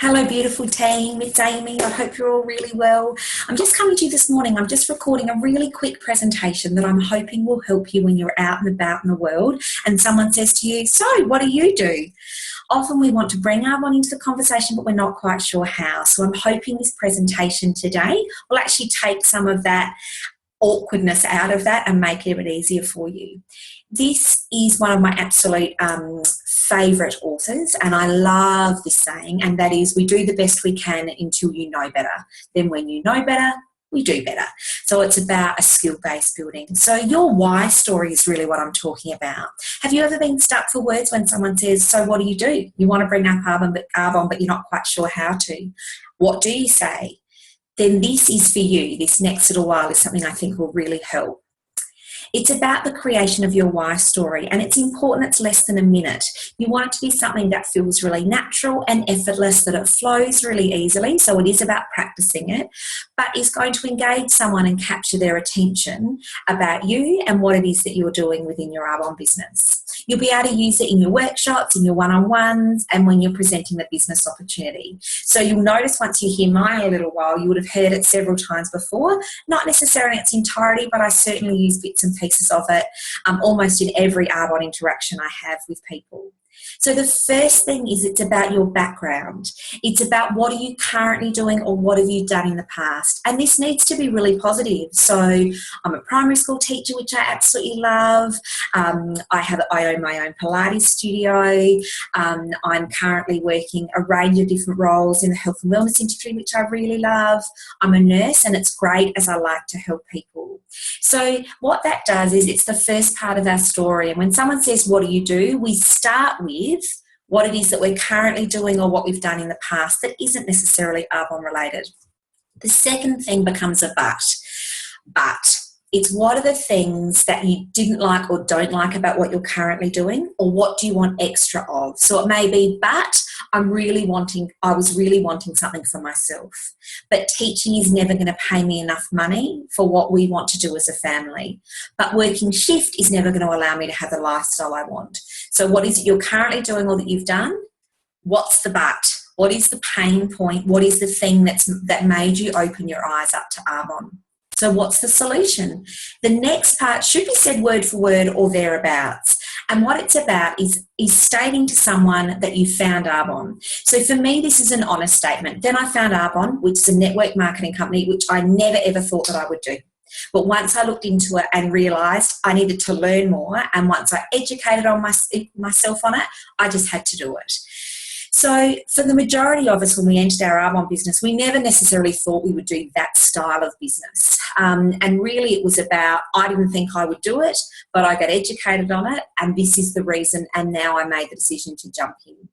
Hello, beautiful team. It's Amy. I hope you're all really well. I'm just coming to you this morning. I'm just recording a really quick presentation that I'm hoping will help you when you're out and about in the world and someone says to you, "So, what do you do?" Often we want to bring our one into the conversation, but we're not quite sure how. So I'm hoping this presentation today will actually take some of that awkwardness out of that and make it a bit easier for you. This is one of my absolute favourite authors, and I love this saying, and that is, we do the best we can until you know better. Then when you know better, we do better. So it's about a skill-based building. So your why story is really what I'm talking about. Have you ever been stuck for words when someone says, "So what do? You want to bring up Arbonne, but you're not quite sure how to. What do you say?" Then this is for you. This next little while is something I think will really help. It's about the creation of your why story, and it's important it's less than a minute. You want it to be something that feels really natural and effortless, that it flows really easily, so it is about practicing it, but is going to engage someone and capture their attention about you and what it is that you're doing within your Arbonne business. You'll be able to use it in your workshops, in your one-on-ones, and when you're presenting the business opportunity. So you'll notice once you hear mine a little while, you would have heard it several times before, not necessarily in its entirety, but I certainly use bits and pieces of it almost in every Arbonne interaction I have with people. So the first thing is, it's about your background. It's about what are you currently doing or what have you done in the past. And this needs to be really positive. So I'm a primary school teacher, which I absolutely love. I own my own Pilates studio. I'm currently working a range of different roles in the health and wellness industry, which I really love. I'm a nurse, and it's great as I like to help people. So what that does is, it's the first part of our story. And when someone says, "What do?" we start with what it is that we're currently doing or what we've done in the past that isn't necessarily Arbonne related. The second thing becomes a but. It's what are the things that you didn't like or don't like about what you're currently doing, or what do you want extra of? So it may be, but I was really wanting something for myself. But teaching is never going to pay me enough money for what we want to do as a family. But working shift is never going to allow me to have the lifestyle I want. So what is it you're currently doing or that you've done? What's the but? What is the pain point? What is the thing that made you open your eyes up to Arbonne? So what's the solution? The next part should be said word for word or thereabouts. And what it's about is stating to someone that you found Arbonne. So for me, this is an honest statement. Then I found Arbonne, which is a network marketing company, which I never ever thought that I would do. But once I looked into it and realised I needed to learn more, and once I educated myself on it, I just had to do it. So for the majority of us, when we entered our Arbonne business, we never necessarily thought we would do that style of business. And really it was about, I didn't think I would do it, but I got educated on it, and this is the reason, and now I made the decision to jump in.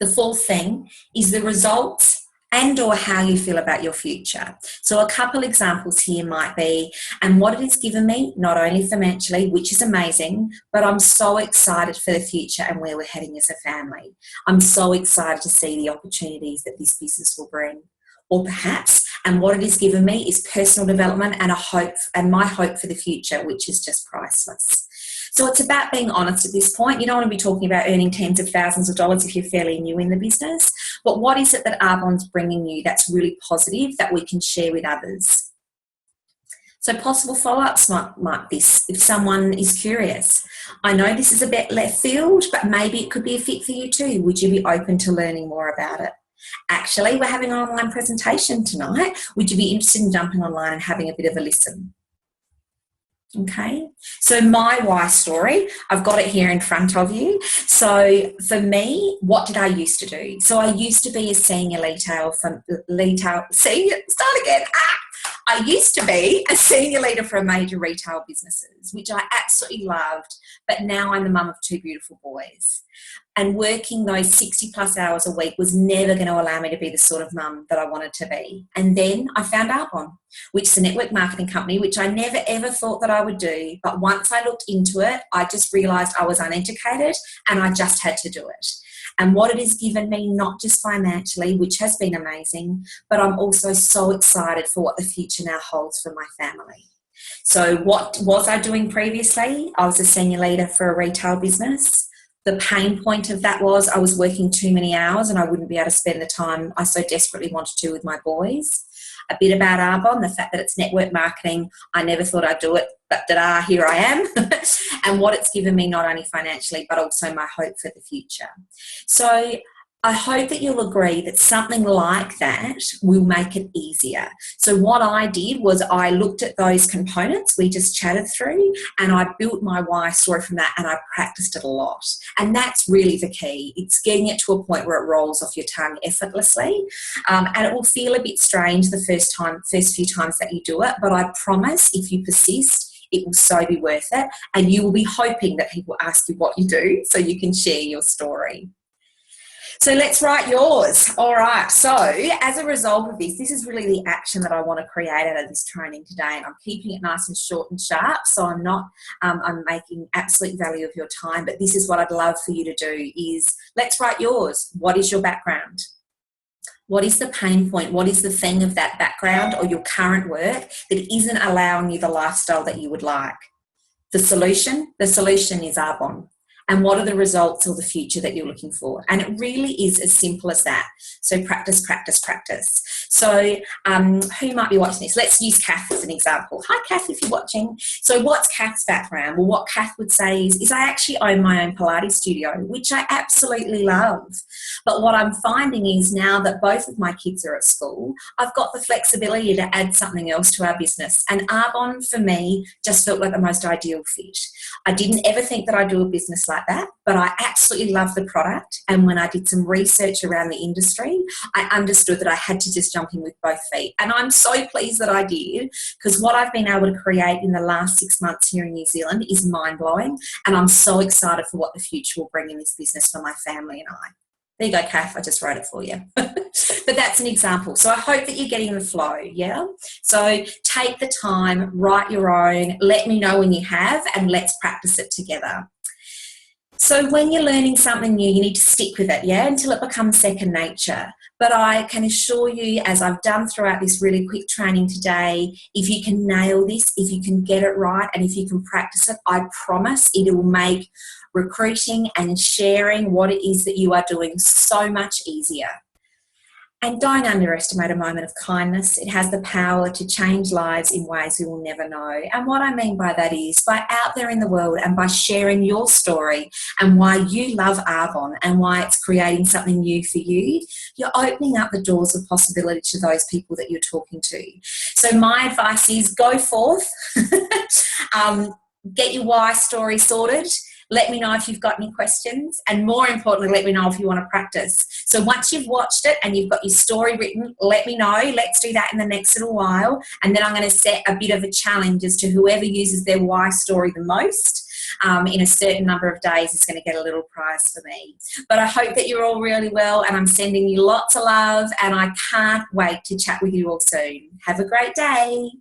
The fourth thing is the results and or how you feel about your future. So a couple examples here might be, and what it has given me, not only financially, which is amazing, but I'm so excited for the future and where we're heading as a family. I'm so excited to see the opportunities that this business will bring. Or perhaps, and what it has given me is personal development and my hope for the future, which is just priceless. So it's about being honest at this point. You don't want to be talking about earning tens of thousands of dollars if you're fairly new in the business. But what is it that Arbonne's bringing you that's really positive that we can share with others? So possible follow-ups might be this, if someone is curious. I know this is a bit left field, but maybe it could be a fit for you too. Would you be open to learning more about it? Actually, we're having an online presentation tonight. Would you be interested in jumping online and having a bit of a listen? Okay, so my why story, I've got it here in front of you. So for me, what did I used to do? So I used to be a senior I used to be a senior leader for a major retail businesses, which I absolutely loved, but now I'm the mum of two beautiful boys. And working those 60 plus hours a week was never going to allow me to be the sort of mum that I wanted to be. And then I found Arbonne, which is a network marketing company, which I never ever thought that I would do. But once I looked into it, I just realised I was uneducated and I just had to do it. And what it has given me, not just financially, which has been amazing, but I'm also so excited for what the future now holds for my family. So what was I doing previously? I was a senior leader for a retail business. The pain point of that was I was working too many hours and I wouldn't be able to spend the time I so desperately wanted to with my boys. A bit about Arbonne, the fact that it's network marketing. I never thought I'd do it, but here I am. And what it's given me, not only financially, but also my hope for the future. So I hope that you'll agree that something like that will make it easier. So what I did was I looked at those components we just chatted through, and I built my why story from that, and I practiced it a lot. And that's really the key. It's getting it to a point where it rolls off your tongue effortlessly. And it will feel a bit strange the first few times that you do it, but I promise if you persist, it will so be worth it. And you will be hoping that people ask you what you do so you can share your story. So let's write yours. All right. So as a result of this is really the action that I want to create out of this training today. And I'm keeping it nice and short and sharp. So I'm making absolute value of your time. But this is what I'd love for you to do is let's write yours. What is your background? What is the pain point? What is the thing of that background or your current work that isn't allowing you the lifestyle that you would like? The solution is Arbonne. And what are the results or the future that you're looking for? And it really is as simple as that. So practice, practice, practice. So who might be watching this? Let's use Kath as an example. Hi, Kath, if you're watching. So what's Kath's background? Well, what Kath would say is I actually own my own Pilates studio, which I absolutely love. But what I'm finding is now that both of my kids are at school, I've got the flexibility to add something else to our business. And Arbonne, for me, just felt like the most ideal fit. I didn't ever think that I'd do a business like that, but I absolutely love the product. And when I did some research around the industry, I understood that I had to just jump in with both feet. And I'm so pleased that I did, because what I've been able to create in the last 6 months here in New Zealand is mind-blowing. And I'm so excited for what the future will bring in this business for my family and I. There you go, Kath, I just wrote it for you. But that's an example. So I hope that you're getting the flow, yeah? So take the time, write your own, let me know when you have, and let's practice it together. So when you're learning something new, you need to stick with it, yeah, until it becomes second nature. But I can assure you, as I've done throughout this really quick training today, if you can nail this, if you can get it right, and if you can practice it, I promise it will make recruiting and sharing what it is that you are doing so much easier. And don't underestimate a moment of kindness. It has the power to change lives in ways we will never know. And what I mean by that is by out there in the world and by sharing your story and why you love Arbonne and why it's creating something new for you, you're opening up the doors of possibility to those people that you're talking to. So my advice is go forth, get your why story sorted. Let me know if you've got any questions, and more importantly, let me know if you want to practice. So once you've watched it and you've got your story written, let me know. Let's do that in the next little while. And then I'm going to set a bit of a challenge as to whoever uses their why story the most in a certain number of days is going to get a little prize for me. But I hope that you're all really well, and I'm sending you lots of love, and I can't wait to chat with you all soon. Have a great day.